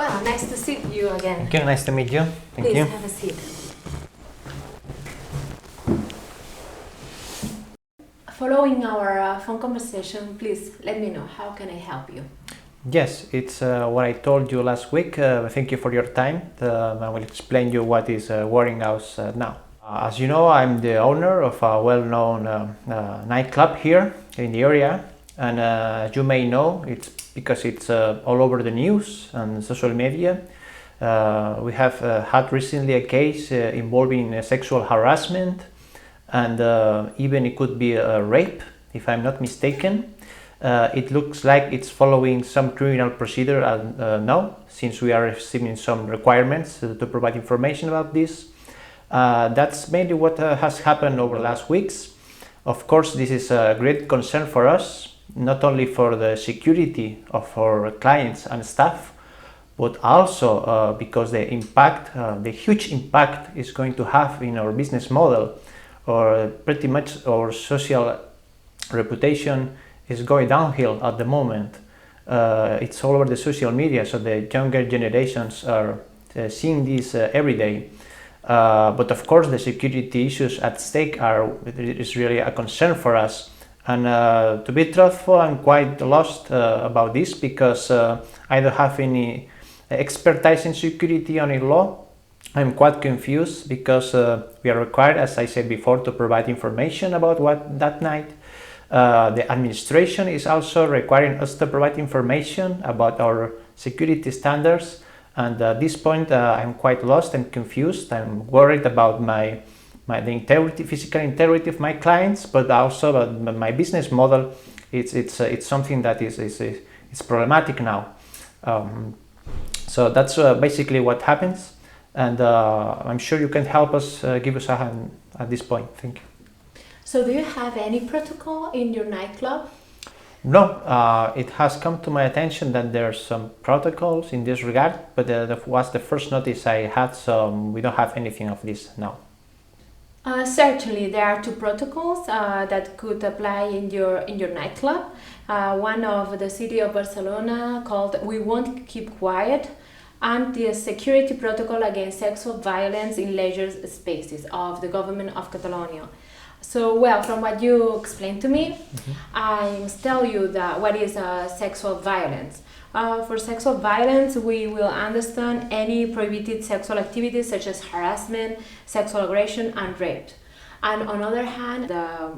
Well, nice to see you again. Okay, nice to meet you. Thank Please you. have a seat. Following our phone conversation, please let me know how can I help you. Yes, it's what I told you last week. Thank you for your time. I will explain you what is Waring House now. As you know, I'm the owner of a well-known nightclub here in the area, and as you may know, it's because it's all over the news and social media. We have had recently a case involving sexual harassment, and even it could be a rape, if I'm not mistaken. It looks like it's following some criminal procedure now, since we are receiving some requirements to provide information about this. That's mainly what has happened over the last weeks. Of course, this is a great concern for us, not only for the security of our clients and staff, but also because the impact, the huge impact is going to have in our business model, or pretty much our social reputation is going downhill at the moment. It's all over the social media, so the younger generations are seeing this every day. But of course, the security issues at stake is really a concern for us. And to be truthful, I'm quite lost about this because I don't have any expertise in security or in law. I'm quite confused because we are required, as I said before, to provide information about what that night. The administration is also requiring us to provide information about our security standards, and at this point I'm quite lost and confused. I'm worried about the integrity, physical integrity of my clients, but also about my business model. It's something that is problematic now. So that's basically what happens, and I'm sure you can help us, give us a hand at this point. Thank you. So do you have any protocol in your nightclub? No, it has come to my attention that there are some protocols in this regard, but that was the first notice I had, so we don't have anything of this now. Certainly, there are two protocols that could apply in your nightclub. One of the city of Barcelona called "We Won't Keep Quiet," and the security protocol against sexual violence in leisure spaces of the government of Catalonia. So, well, from what you explained to me, I must tell you that what is sexual violence. For sexual violence, we will understand any prohibited sexual activities such as harassment, sexual aggression, and rape. And on the other hand, the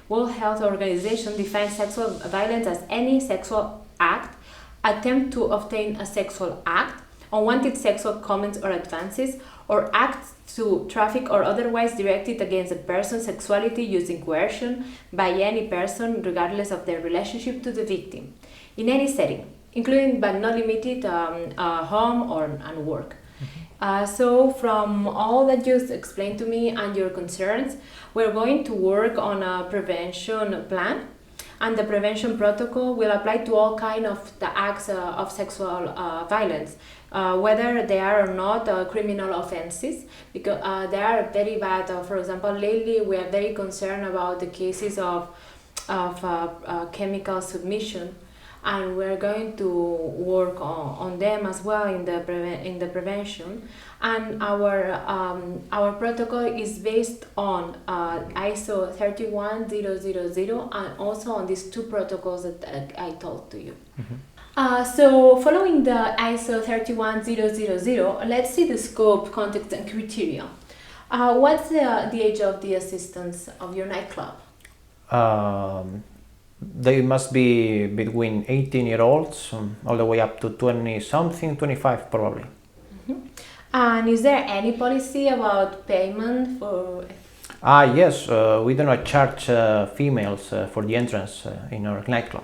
World Health Organization defines sexual violence as any sexual act, attempt to obtain a sexual act, unwanted sexual comments or advances, or acts to traffic or otherwise directed against a person's sexuality using coercion by any person regardless of their relationship to the victim, in any setting, including but not limited home or and work. So from all that you explained to me and your concerns, we're going to work on a prevention plan, and the prevention protocol will apply to all kinds of the acts of sexual violence, whether they are or not criminal offenses, because they are very bad. For example, lately we are very concerned about the cases of chemical submission, and we're going to work on them as well in the prevention. And our protocol is based on ISO 31000 and also on these two protocols that I told to you. So following the ISO 31000, let's see the scope, context, and criteria. What's the age of the assistants of your nightclub? They must be between 18-year-olds all the way up to 20-something, 25 probably. And is there any policy about payment for? Yes, we do not charge females for the entrance in our nightclub.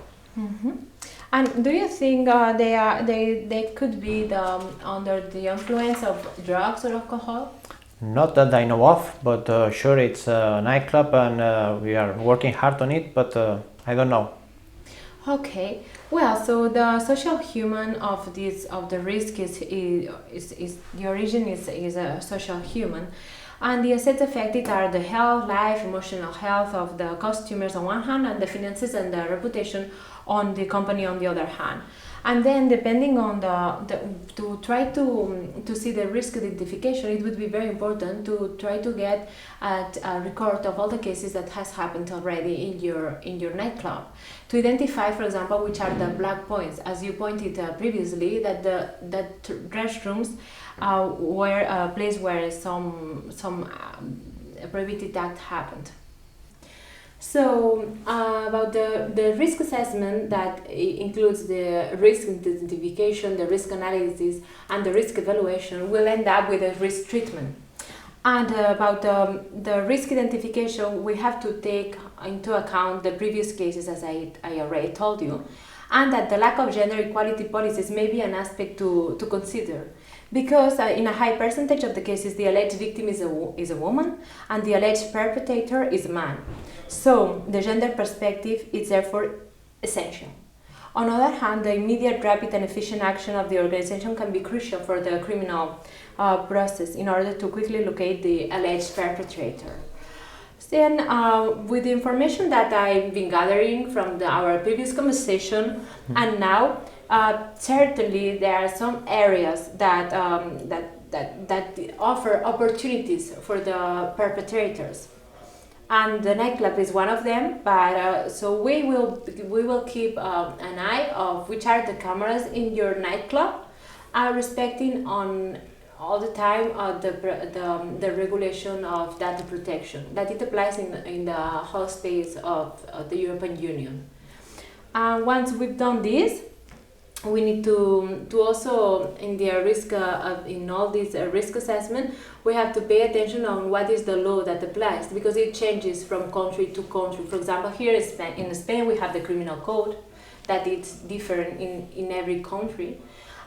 And do you think they could be under the influence of drugs or alcohol? Not that I know of, but sure, it's a nightclub and we are working hard on it, but I don't know. Okay, well, so the social human of the risk is the origin is a social human, and the assets affected are the health, life, emotional health of the customers on one hand, and the finances and the reputation on the company on the other hand. And then, depending on to try to see the risk identification, it would be very important to try to get a record of all the cases that has happened already in your nightclub, to identify, for example, which are the black points, as you pointed previously, that that restrooms were a place where some prohibited act happened. So, about the risk assessment, that includes the risk identification, the risk analysis, and the risk evaluation, will end up with a risk treatment. And about the risk identification, we have to take into account the previous cases, as I already told you, and that the lack of gender equality policies may be an aspect to consider. Because in a high percentage of the cases, the alleged victim is a woman and the alleged perpetrator is a man. So the gender perspective is therefore essential. On the other hand, the immediate, rapid and efficient action of the organization can be crucial for the criminal process in order to quickly locate the alleged perpetrator. Then, with the information that I've been gathering from our previous conversation, and now, certainly there are some areas that offer opportunities for the perpetrators, and the nightclub is one of them. But so we will keep an eye of which are the cameras in your nightclub, respecting on all the time the regulation of data protection that it applies in the whole space of the European Union. Once we've done this, we need to also, in the risk in all this risk assessment, we have to pay attention on what is the law that applies, because it changes from country to country. For example, here in Spain we have the criminal code that it's different in every country.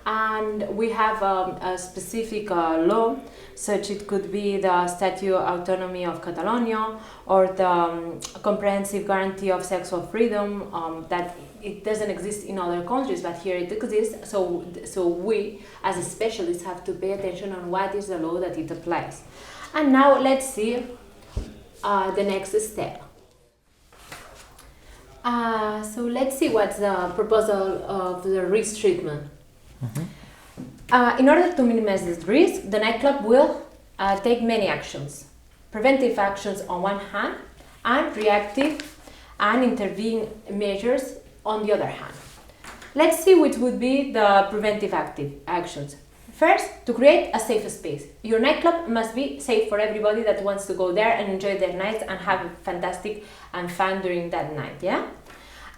And we have a specific law, such it could be the Statute of Autonomy of Catalonia, or the Comprehensive Guarantee of Sexual Freedom, that it doesn't exist in other countries, but here it exists. So we, as specialists, have to pay attention on what is the law that it applies. And now let's see the next step. So let's see what's the proposal of the risk treatment. In order to minimize this risk, the nightclub will take many actions. Preventive actions on one hand, and reactive and intervening measures on the other hand. Let's see which would be the preventive active actions. First, to create a safe space. Your nightclub must be safe for everybody that wants to go there and enjoy their nights and have fantastic and fun during that night, yeah?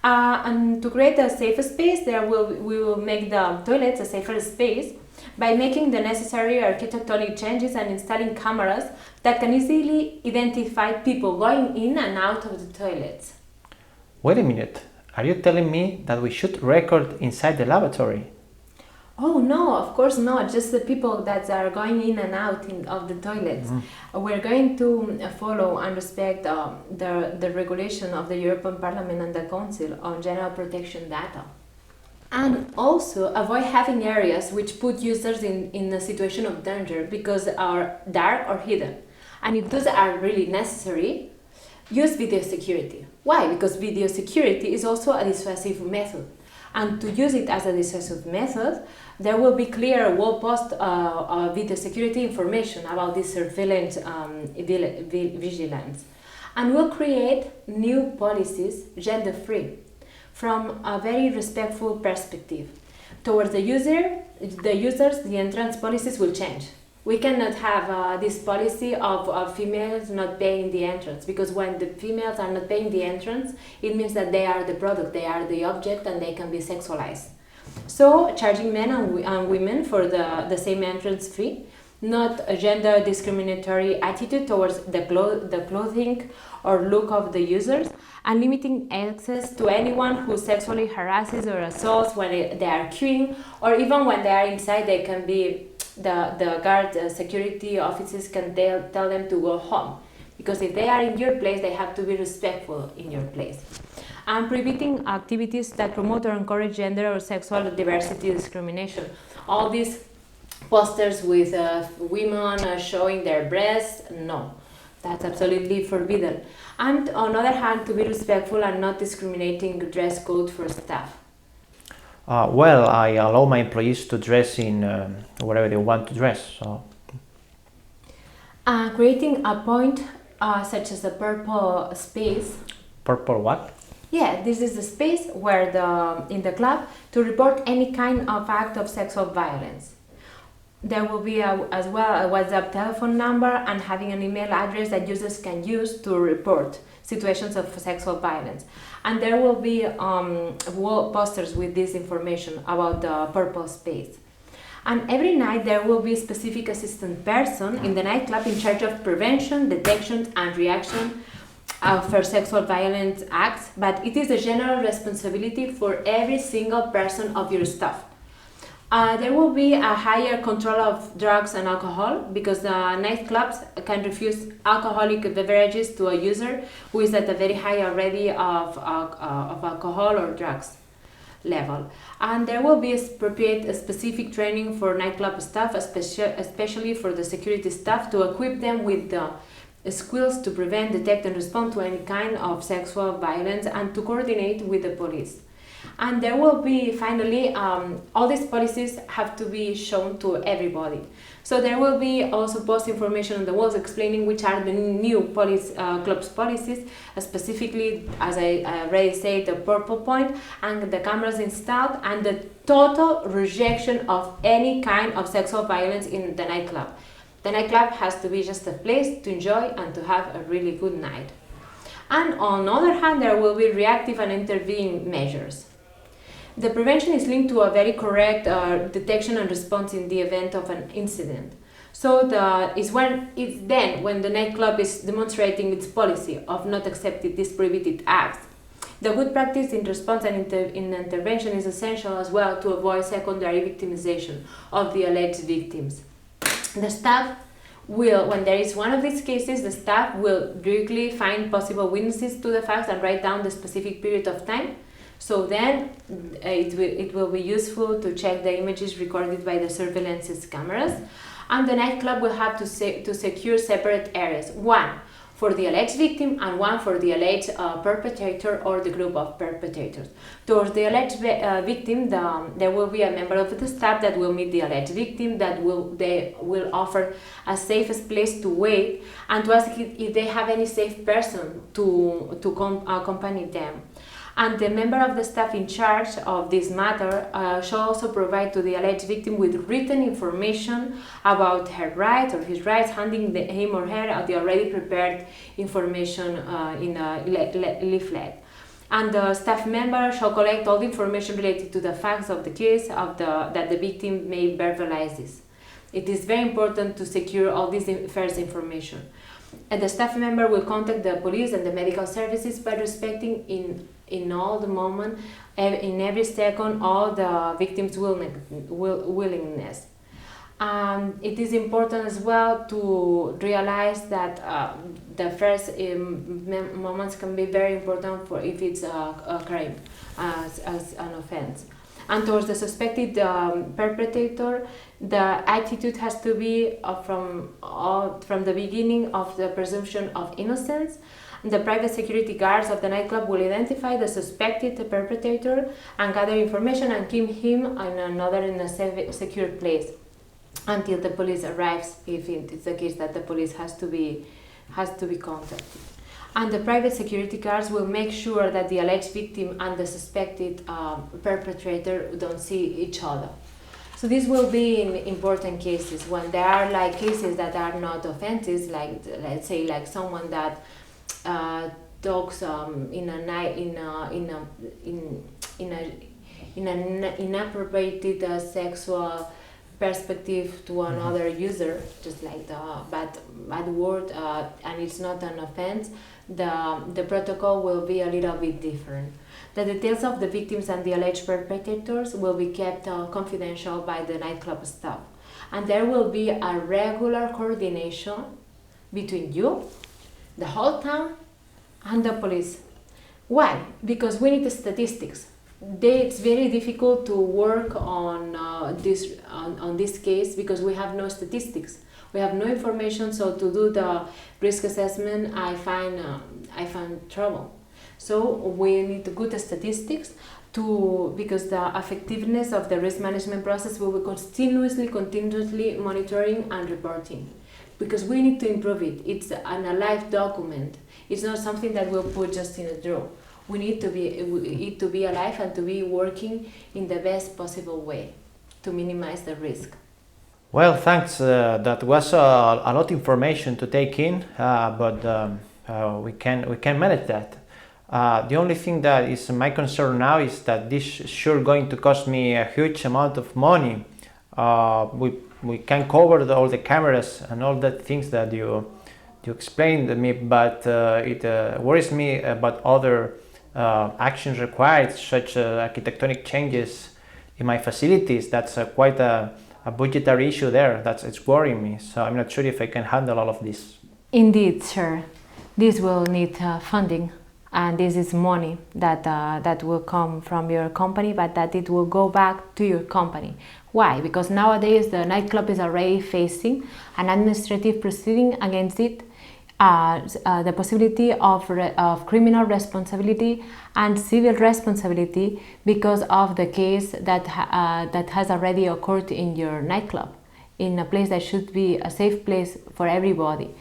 And to create a safer space, we will make the toilets a safer space by making the necessary architectonic changes and installing cameras that can easily identify people going in and out of the toilets. Wait a minute, are you telling me that we should record inside the lavatory? Oh no, of course not, just the people that are going in and out of the toilets. We're going to follow and respect the regulation of the European Parliament and the Council on general protection data. And also avoid having areas which put users in a situation of danger because are dark or hidden. And if those are really necessary, use video security. Why? Because video security is also a dissuasive method. And to use it as a dissuasive method, there will be clear wall-post video security information about this surveillance vigilance. And we'll create new policies, gender-free, from a very respectful perspective. Towards the users, the entrance policies will change. We cannot have this policy of females not paying the entrance, because when the females are not paying the entrance, it means that they are the product, they are the object, and they can be sexualized. So, charging men and women for the same entrance fee, not a gender discriminatory attitude towards the clothing or look of the users, and limiting access to anyone who sexually harasses or assaults when they are queuing, or even when they are inside. They can be the guard security officers can tell them to go home, because if they are in your place, they have to be respectful in your place. And prohibiting activities that promote or encourage gender or sexual diversity discrimination. All these posters with women showing their breasts, no, that's absolutely forbidden. And on the other hand, to be respectful and not discriminating dress code for staff. Well, I allow my employees to dress in whatever they want to dress. So Creating a point such as a purple space. purple what? Yeah, this is the space where in the club to report any kind of act of sexual violence. There will be as well a WhatsApp telephone number and having an email address that users can use to report situations of sexual violence. And there will be wall posters with this information about the purple space. And every night there will be a specific assistant person in the nightclub in charge of prevention, detection, and reaction for sexual violence acts, but it is a general responsibility for every single person of your staff. There will be a higher control of drugs and alcohol because the nightclubs can refuse alcoholic beverages to a user who is at a very high already of alcohol or drugs level. And there will be appropriate specific training for nightclub staff, especially for the security staff, to equip them with the skills to prevent, detect, and respond to any kind of sexual violence and to coordinate with the police. And there will be finally all these policies have to be shown to everybody. So there will be also post information on the walls explaining which are the new club's policies, specifically, as I already said, the purple point and the cameras installed and the total rejection of any kind of sexual violence in the nightclub. The nightclub has to be just a place to enjoy and to have a really good night. And on the other hand, there will be reactive and intervening measures. The prevention is linked to a very correct detection and response in the event of an incident. So it's then when the nightclub is demonstrating its policy of not accepting these prohibited acts. The good practice in response and in intervention is essential as well to avoid secondary victimization of the alleged victims. The staff will, when there is one of these cases, the staff will directly find possible witnesses to the facts and write down the specific period of time. So then it will be useful to check the images recorded by the surveillance cameras. And the nightclub will have to secure separate areas, one for the alleged victim and one for the alleged perpetrator or the group of perpetrators. Towards the alleged victim, there will be a member of the staff that will meet the alleged victim, they will offer a safest place to wait and to ask if they have any safe person to accompany them. And the member of the staff in charge of this matter shall also provide to the alleged victim with written information about her rights or his rights, handing him or her the already prepared information in a leaflet. And the staff member shall collect all the information related to the facts of the case that the victim may verbalize this. It is very important to secure all this first information. And the staff member will contact the police and the medical services by respecting in all the moment, in every second, all the victim's willingness. It is important as well to realize that the first moments can be very important for if it's a crime, as an offense. And towards the suspected perpetrator, the attitude has to be from the beginning of the presumption of innocence. The private security guards of the nightclub will identify the suspected perpetrator and gather information and keep him in a secure place until the police arrives, if it's the case that the police has to be contacted. And the private security guards will make sure that the alleged victim and the suspected perpetrator don't see each other. So this will be in important cases when there are cases that are not offenses, like let's say someone that talks in an inappropriate sexual perspective to another user, just like the bad word, and it's not an offense. The protocol will be a little bit different. The details of the victims and the alleged perpetrators will be kept confidential by the nightclub staff, and there will be a regular coordination between you, the whole town, and the police. Why? Because we need the statistics. It's very difficult to work on this case because we have no statistics. We have no information, so to do the risk assessment, I find trouble. So we need good statistics, because the effectiveness of the risk management process will be continuously monitoring and reporting, because we need to improve it. It's an alive document. It's not something that we'll put just in a drawer. We need it to be alive and to be working in the best possible way to minimize the risk. Well, thanks. That was a lot of information to take in, but we can manage that. The only thing that is my concern now is that this is sure going to cost me a huge amount of money. We can cover all the cameras and all the things that you explained to me, but it worries me about other actions required, such architectonic changes in my facilities. That's quite a budgetary issue there. It's worrying me. So I'm not sure if I can handle all of this. Indeed, sir. This will need funding, and this is money that will come from your company, but that it will go back to your company. Why? Because nowadays the nightclub is already facing an administrative proceeding against it, the possibility of criminal responsibility and civil responsibility because of the case that has already occurred in your nightclub, in a place that should be a safe place for everybody.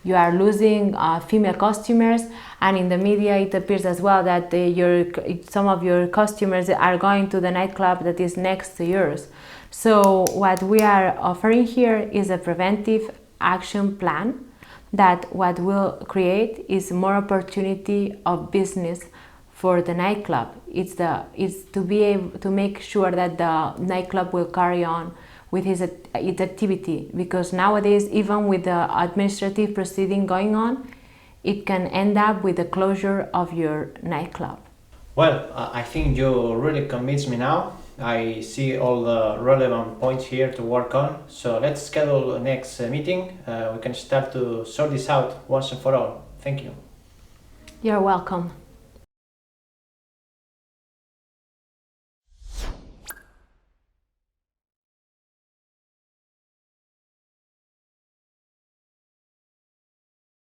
You are losing female customers, and in the media it appears as well that some of your customers are going to the nightclub that is next to yours. So what we are offering here is a preventive action plan that what will create is more opportunity of business for the nightclub. It's to be able to make sure that the nightclub will carry on with its activity, because nowadays, even with the administrative proceeding going on, it can end up with the closure of your nightclub. Well, I think you really convinced me now. I see all the relevant points here to work on. So let's schedule the next meeting. We can start to sort this out once and for all. Thank you. You're welcome.